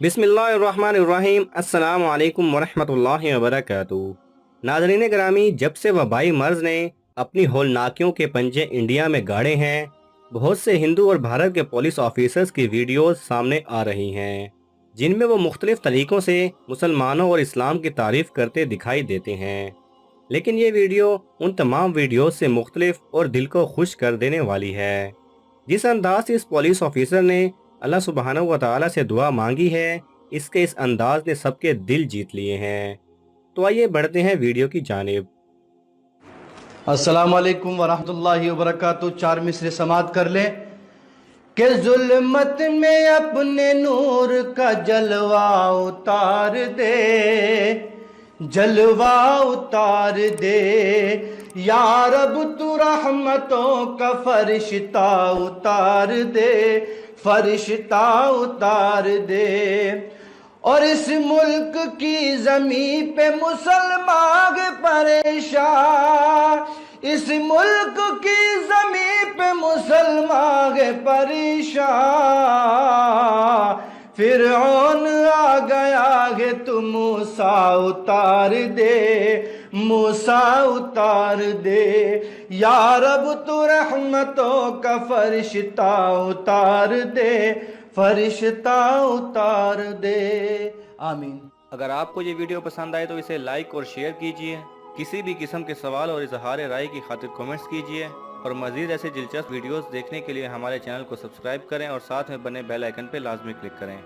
बिस्मिल्लाहिर्रहमानिर्रहीम अस्सलाम वालेकुम वरहमतुल्लाहि वबरकातुहू। नाज़रीन ग्रामी, जब से वबाई मर्ज ने अपनी होलनाकियों के पंजे इंडिया में गाड़े हैं, बहुत से हिंदू और भारत के पुलिस ऑफिसर्स की वीडियोस सामने आ रही हैं, जिनमें वो मुख्तलिफ तरीक़ों से मुसलमानों और इस्लाम की तारीफ़ करते दिखाई देते हैं। लेकिन ये वीडियो उन तमाम वीडियोस से मुख्तलिफ और दिल को खुश कर देने वाली है। जिस अंदाज से इस पुलिस ऑफिसर ने अल्लाह सुब्हानहू व तआला से दुआ मांगी है, इसके इस अंदाज ने सबके दिल जीत लिए हैं। तो आइए बढ़ते हैं वीडियो की जानिब। अस्सलाम वालेकुम वरहमतुल्लाहि वबरकातुहू। चार मिसरे समात कर लें कि जुल्मत में अपने नूर का जलवा उतार दे, जलवा उतार दे या रब, तू रहमतों का फरिश्ता उतार दे, फरिश्ता उतार दे। और इस मुल्क की ज़मीं पे मुसलमान परेशान, इस मुल्क की ज़मीं पे मुसलमान परेशान। फिरौन आ गया है, तू मूसा उतार दे, मूसा उतार दे या रब, तू रहमतों का फरिश्ता उतार दे, फरिश्ता उतार दे। आमीन। अगर आपको ये वीडियो पसंद आए तो इसे लाइक और शेयर कीजिए। किसी भी किस्म के सवाल और इजहार राय की खातिर कमेंट्स कीजिए और मज़ीद ऐसे दिलचस्प वीडियोस देखने के लिए हमारे चैनल को सब्सक्राइब करें और साथ में बने बेल आइकन पर लाजमी क्लिक करें।